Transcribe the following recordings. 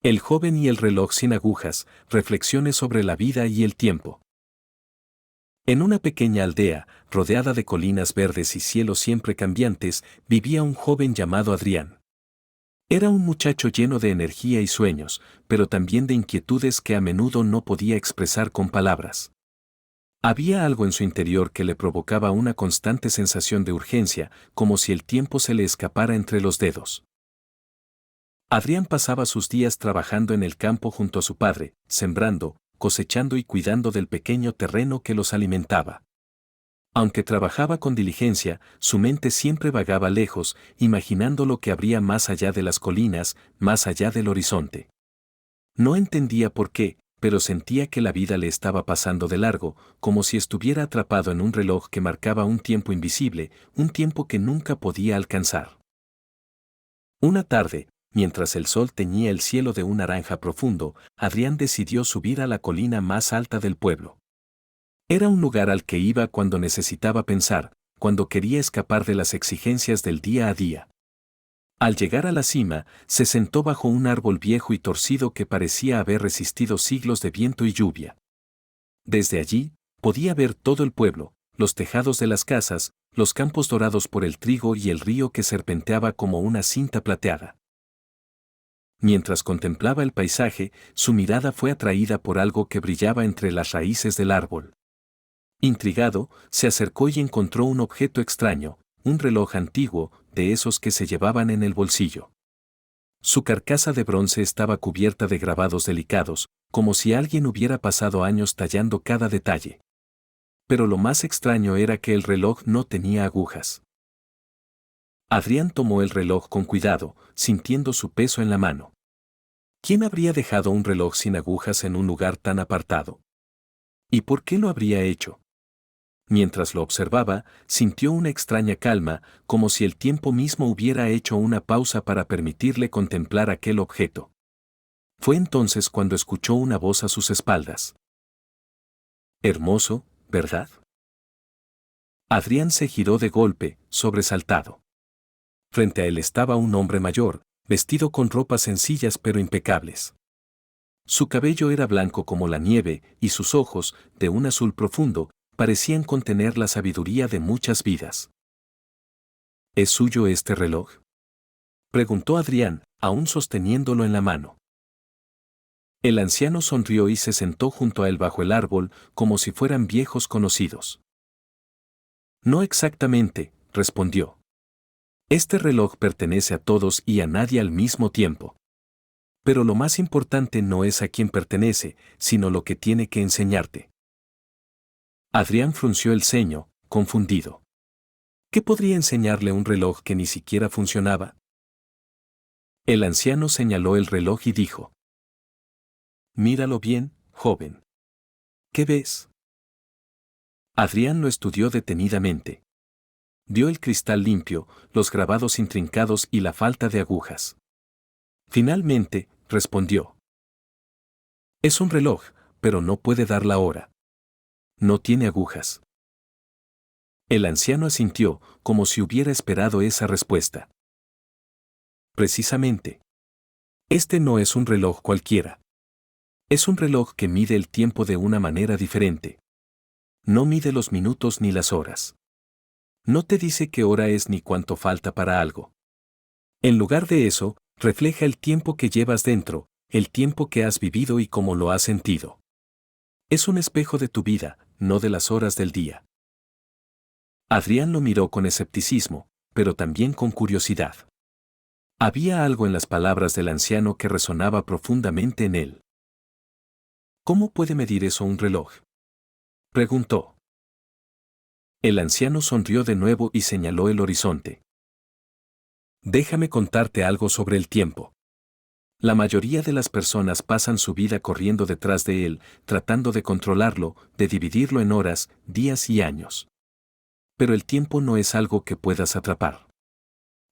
El joven y el reloj sin agujas, reflexiones sobre la vida y el tiempo. En una pequeña aldea, rodeada de colinas verdes y cielos siempre cambiantes, vivía un joven llamado Adrián. Era un muchacho lleno de energía y sueños, pero también de inquietudes que a menudo no podía expresar con palabras. Había algo en su interior que le provocaba una constante sensación de urgencia, como si el tiempo se le escapara entre los dedos. Adrián pasaba sus días trabajando en el campo junto a su padre, sembrando, cosechando y cuidando del pequeño terreno que los alimentaba. Aunque trabajaba con diligencia, su mente siempre vagaba lejos, imaginando lo que habría más allá de las colinas, más allá del horizonte. No entendía por qué, pero sentía que la vida le estaba pasando de largo, como si estuviera atrapado en un reloj que marcaba un tiempo invisible, un tiempo que nunca podía alcanzar. Una tarde, mientras el sol teñía el cielo de un naranja profundo, Adrián decidió subir a la colina más alta del pueblo. Era un lugar al que iba cuando necesitaba pensar, cuando quería escapar de las exigencias del día a día. Al llegar a la cima, se sentó bajo un árbol viejo y torcido que parecía haber resistido siglos de viento y lluvia. Desde allí, podía ver todo el pueblo, los tejados de las casas, los campos dorados por el trigo y el río que serpenteaba como una cinta plateada. Mientras contemplaba el paisaje, su mirada fue atraída por algo que brillaba entre las raíces del árbol. Intrigado, se acercó y encontró un objeto extraño, un reloj antiguo, de esos que se llevaban en el bolsillo. Su carcasa de bronce estaba cubierta de grabados delicados, como si alguien hubiera pasado años tallando cada detalle. Pero lo más extraño era que el reloj no tenía agujas. Adrián tomó el reloj con cuidado, sintiendo su peso en la mano. ¿Quién habría dejado un reloj sin agujas en un lugar tan apartado? ¿Y por qué lo habría hecho? Mientras lo observaba, sintió una extraña calma, como si el tiempo mismo hubiera hecho una pausa para permitirle contemplar aquel objeto. Fue entonces cuando escuchó una voz a sus espaldas. Hermoso, ¿verdad? Adrián se giró de golpe, sobresaltado. Frente a él estaba un hombre mayor, vestido con ropas sencillas pero impecables. Su cabello era blanco como la nieve, y sus ojos, de un azul profundo, parecían contener la sabiduría de muchas vidas. ¿Es suyo este reloj?, preguntó Adrián, aún sosteniéndolo en la mano. El anciano sonrió y se sentó junto a él bajo el árbol, como si fueran viejos conocidos. No exactamente, respondió. Este reloj pertenece a todos y a nadie al mismo tiempo. Pero lo más importante no es a quién pertenece, sino lo que tiene que enseñarte. Adrián frunció el ceño, confundido. ¿Qué podría enseñarle un reloj que ni siquiera funcionaba? El anciano señaló el reloj y dijo: Míralo bien, joven. ¿Qué ves? Adrián lo estudió detenidamente. Vio el cristal limpio, los grabados intrincados y la falta de agujas. Finalmente, respondió: Es un reloj, pero no puede dar la hora. No tiene agujas. El anciano asintió, como si hubiera esperado esa respuesta. Precisamente. Este no es un reloj cualquiera. Es un reloj que mide el tiempo de una manera diferente. No mide los minutos ni las horas. No te dice qué hora es ni cuánto falta para algo. En lugar de eso, refleja el tiempo que llevas dentro, el tiempo que has vivido y cómo lo has sentido. Es un espejo de tu vida, no de las horas del día. Adrián lo miró con escepticismo, pero también con curiosidad. Había algo en las palabras del anciano que resonaba profundamente en él. ¿Cómo puede medir eso un reloj?, preguntó. El anciano sonrió de nuevo y señaló el horizonte. Déjame contarte algo sobre el tiempo. La mayoría de las personas pasan su vida corriendo detrás de él, tratando de controlarlo, de dividirlo en horas, días y años. Pero el tiempo no es algo que puedas atrapar.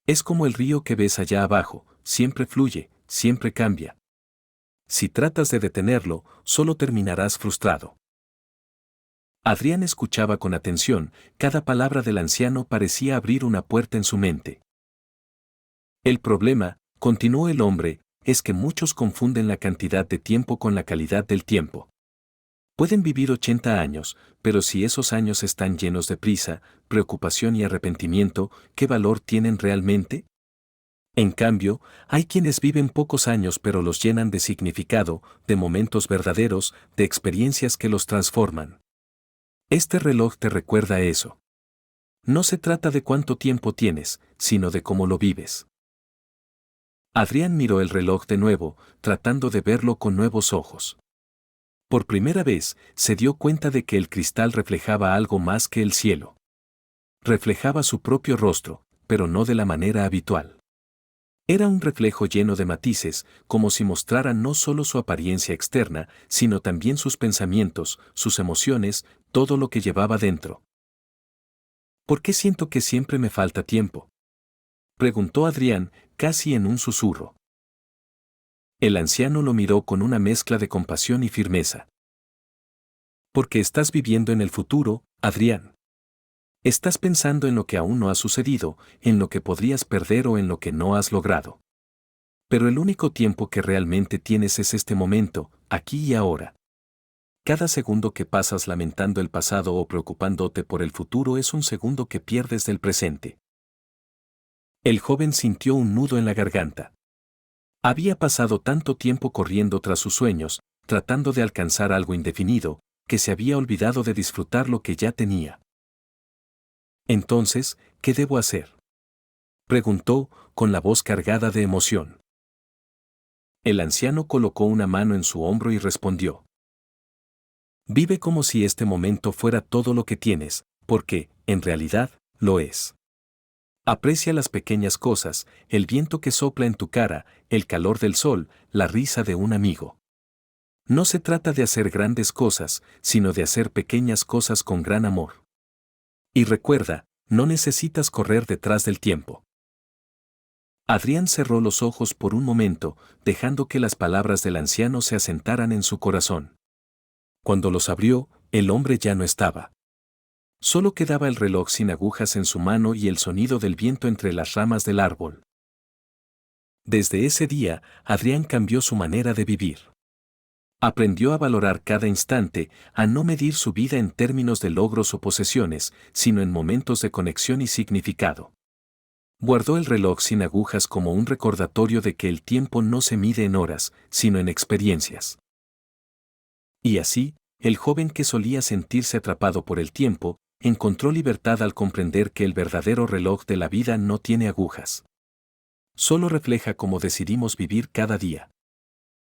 Es como el río que ves allá abajo, siempre fluye, siempre cambia. Si tratas de detenerlo, solo terminarás frustrado. Adrián escuchaba con atención, cada palabra del anciano parecía abrir una puerta en su mente. El problema, continuó el hombre, es que muchos confunden la cantidad de tiempo con la calidad del tiempo. Pueden vivir 80 años, pero si esos años están llenos de prisa, preocupación y arrepentimiento, ¿qué valor tienen realmente? En cambio, hay quienes viven pocos años pero los llenan de significado, de momentos verdaderos, de experiencias que los transforman. Este reloj te recuerda eso. No se trata de cuánto tiempo tienes, sino de cómo lo vives. Adrián miró el reloj de nuevo, tratando de verlo con nuevos ojos. Por primera vez, se dio cuenta de que el cristal reflejaba algo más que el cielo. Reflejaba su propio rostro, pero no de la manera habitual. Era un reflejo lleno de matices, como si mostrara no solo su apariencia externa, sino también sus pensamientos, sus emociones, todo lo que llevaba dentro. ¿Por qué siento que siempre me falta tiempo?, preguntó Adrián, casi en un susurro. El anciano lo miró con una mezcla de compasión y firmeza. Porque estás viviendo en el futuro, Adrián. Estás pensando en lo que aún no ha sucedido, en lo que podrías perder o en lo que no has logrado. Pero el único tiempo que realmente tienes es este momento, aquí y ahora. Cada segundo que pasas lamentando el pasado o preocupándote por el futuro es un segundo que pierdes del presente. El joven sintió un nudo en la garganta. Había pasado tanto tiempo corriendo tras sus sueños, tratando de alcanzar algo indefinido, que se había olvidado de disfrutar lo que ya tenía. Entonces, ¿qué debo hacer?, preguntó, con la voz cargada de emoción. El anciano colocó una mano en su hombro y respondió. Vive como si este momento fuera todo lo que tienes, porque, en realidad, lo es. Aprecia las pequeñas cosas, el viento que sopla en tu cara, el calor del sol, la risa de un amigo. No se trata de hacer grandes cosas, sino de hacer pequeñas cosas con gran amor. Y recuerda, no necesitas correr detrás del tiempo. Adrián cerró los ojos por un momento, dejando que las palabras del anciano se asentaran en su corazón. Cuando los abrió, el hombre ya no estaba. Solo quedaba el reloj sin agujas en su mano y el sonido del viento entre las ramas del árbol. Desde ese día, Adrián cambió su manera de vivir. Aprendió a valorar cada instante, a no medir su vida en términos de logros o posesiones, sino en momentos de conexión y significado. Guardó el reloj sin agujas como un recordatorio de que el tiempo no se mide en horas, sino en experiencias. Y así, el joven que solía sentirse atrapado por el tiempo, encontró libertad al comprender que el verdadero reloj de la vida no tiene agujas. Solo refleja cómo decidimos vivir cada día.